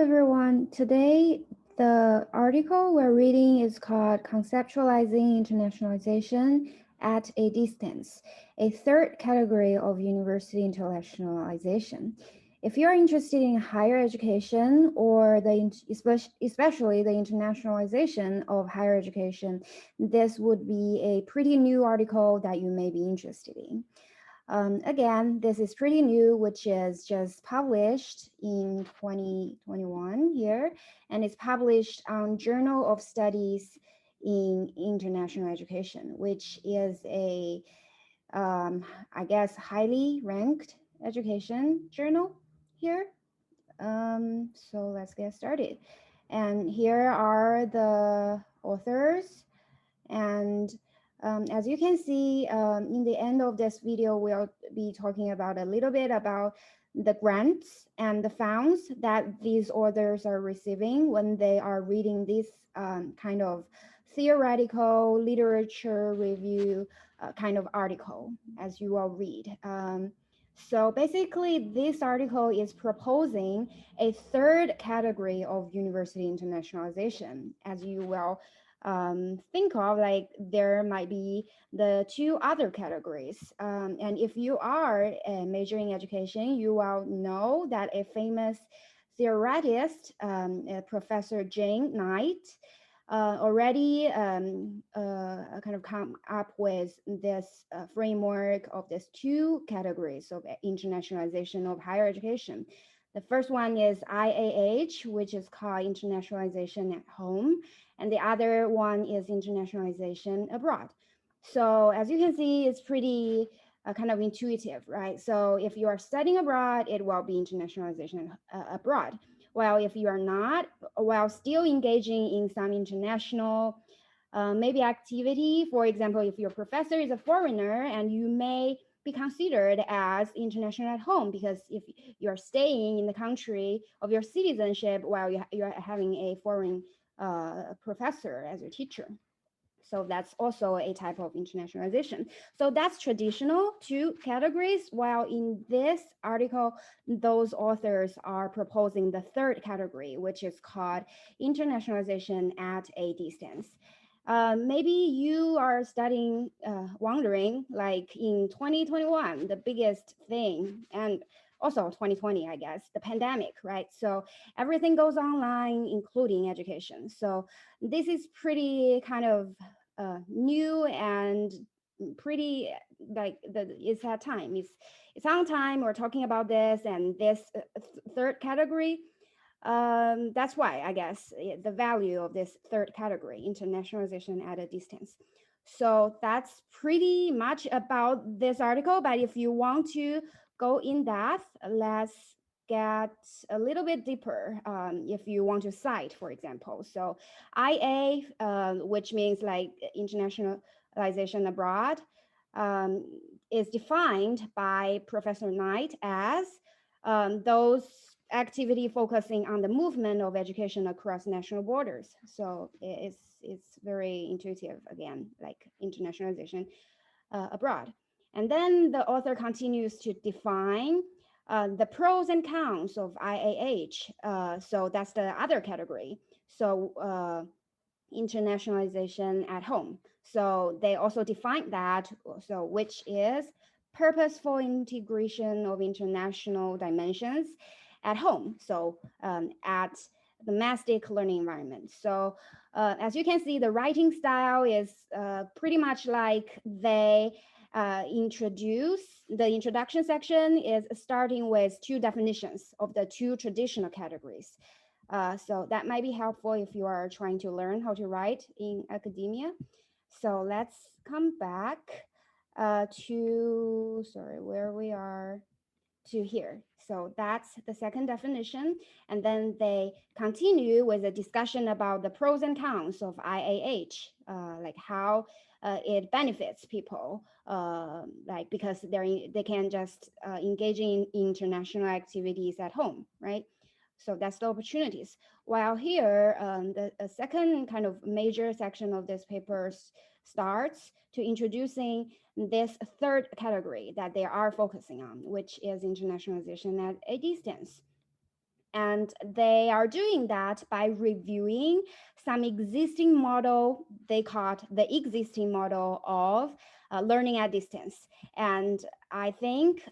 everyone. Today, the article we're reading is called Conceptualizing Internationalization at a Distance, a third category of university internationalization. If you're interested in higher education or especially the internationalization of higher education, this would be a pretty new article that you may be interested in. Again, this is pretty new, which is just published in 2021 here, and it's published on Journal of Studies in International Education, which is a, I guess, highly ranked education journal here. So let's get started. And here are the authors and as you can see, in the end of this video, we'll be talking about a little bit about the grants and the funds that these authors are receiving when they are reading this kind of theoretical literature review kind of article, as you will read. So basically, this article is proposing a third category of university internationalization, as you will think of, like there might be the two other categories. And if you are majoring in education, you will know that a famous theoretist, Professor Jane Knight, already kind of come up with this framework of these two categories of internationalization of higher education. The first one is IAH, which is called internationalization at home, and the other one is internationalization abroad. So as you can see, it's pretty kind of intuitive, right? So if you are studying abroad, it will be internationalization abroad. While if you are not, while still engaging in some international maybe activity, for example, if your professor is a foreigner and you may be considered as international at home, because if you're staying in the country of your citizenship while you're having a foreign professor as your teacher. So that's also a type of internationalization. So that's traditional two categories, while in this article, those authors are proposing the third category, which is called internationalization at a distance. Maybe you are studying, wondering, like in 2021, the biggest thing, and also 2020, I guess, the pandemic, right? So everything goes online, including education. So this is pretty kind of new and pretty like it's at time. It's on time. We're talking about this and this third category. That's why I guess the value of this third category, internationalization at a distance. So that's pretty much about this article. But if you want to go in depth, let's get a little bit deeper if you want to cite, for example. So IA, which means like internationalization abroad, is defined by Professor Knight as those activity focusing on the movement of education across national borders. So it's very intuitive, again, like internationalization abroad. And then the author continues to define the pros and cons of IAH. So that's the other category. So internationalization at home. So they also define that, so which is purposeful integration of international dimensions at home. So at domestic learning environment. So as you can see, the writing style is pretty much like they introduce, the introduction section is starting with two definitions of the two traditional categories. So that might be helpful if you are trying to learn how to write in academia. So let's come back to, sorry, where we are, to here. So that's the second definition. And then they continue with a discussion about the pros and cons of IAH, like how it benefits people, like because they can just engage in international activities at home, right? So that's the opportunities. While here, the second kind of major section of this paper starts to introducing this third category that they are focusing on, which is internationalization at a distance. And they are doing that by reviewing some existing model. They called the existing model of learning at distance. And I think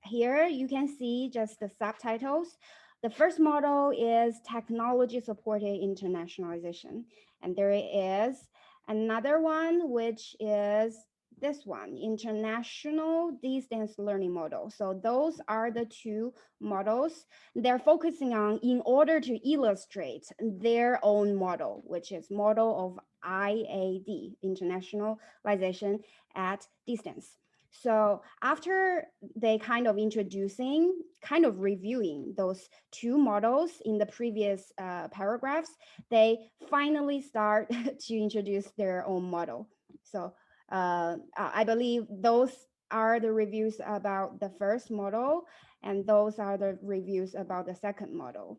here you can see just the subtitles. The first model is technology supported internationalization. And there is another one, which is this one, international distance learning model. So those are the two models they're focusing on in order to illustrate their own model, which is model of IAD, internationalization at distance. So after they kind of introducing, kind of reviewing those two models in the previous paragraphs, they finally start to introduce their own model. So I believe those are the reviews about the first model, and those are the reviews about the second model.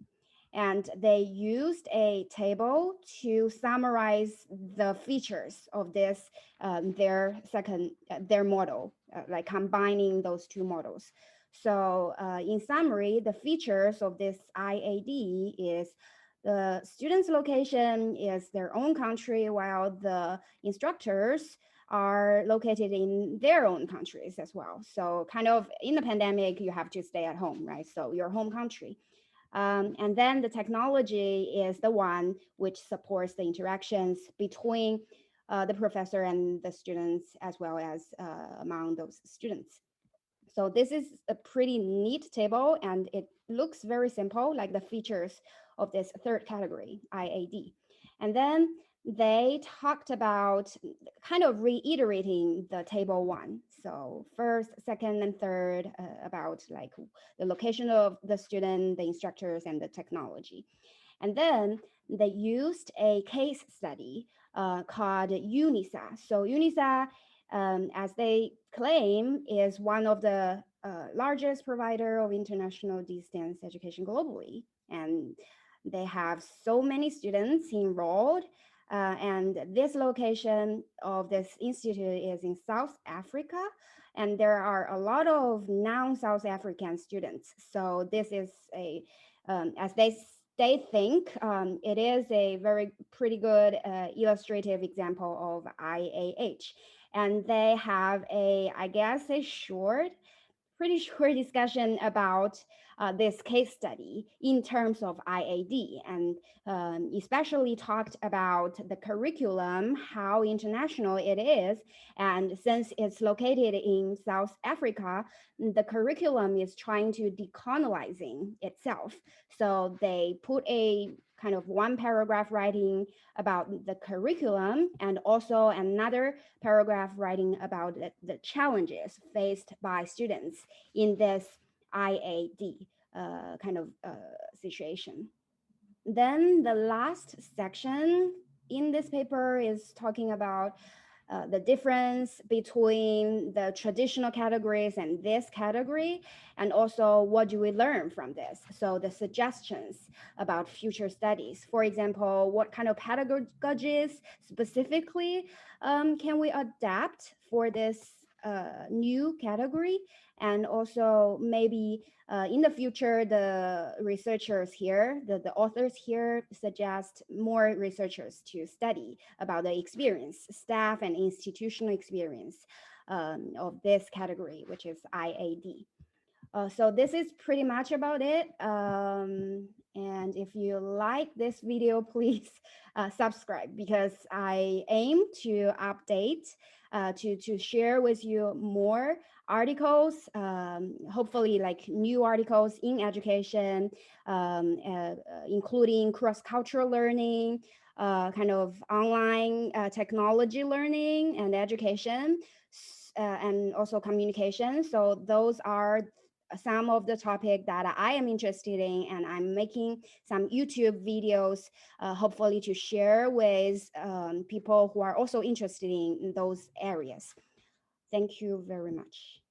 And they used a table to summarize the features of this, their model, like combining those two models. So in summary, the features of this IAD is the student's location is their own country, while the instructors are located in their own countries as well. So kind of in the pandemic, you have to stay at home, right? So your home country. And then the technology is the one which supports the interactions between the professor and the students, as well as among those students. So this is a pretty neat table, and it looks very simple, like the features of this third category, IAD. And then they talked about kind of reiterating the table one. So first, second, and third about like the location of the student, the instructors, and the technology. And then they used a case study called UNISA. So UNISA, as they claim, is one of the largest provider of international distance education globally. And they have so many students enrolled. And this location of this institute is in South Africa. And there are a lot of non-South African students. So this is a, as they think it is a very pretty good illustrative example of IAH. And they have a, I guess, a pretty short discussion about this case study in terms of IAD, and especially talked about the curriculum, how international it is. And since it's located in South Africa, the curriculum is trying to decolonizing itself. So they put a kind of one paragraph writing about the curriculum, and also another paragraph writing about the challenges faced by students in this IAD kind of situation. Then the last section in this paper is talking about the difference between the traditional categories and this category, and also what do we learn from this. So the suggestions about future studies, for example, what kind of pedagogies specifically can we adapt for this new category, and also maybe in the future, the researchers here, the authors here suggest more researchers to study about the experience, staff and institutional experience of this category, which is IAD. So this is pretty much about it. And if you like this video, please subscribe, because I aim to update, to share with you more articles, hopefully like new articles in education, including cross-cultural learning, kind of online technology learning and education, and also communication. So those are some of the topic that I am interested in, and I'm making some YouTube videos, hopefully to share with people who are also interested in those areas. Thank you very much.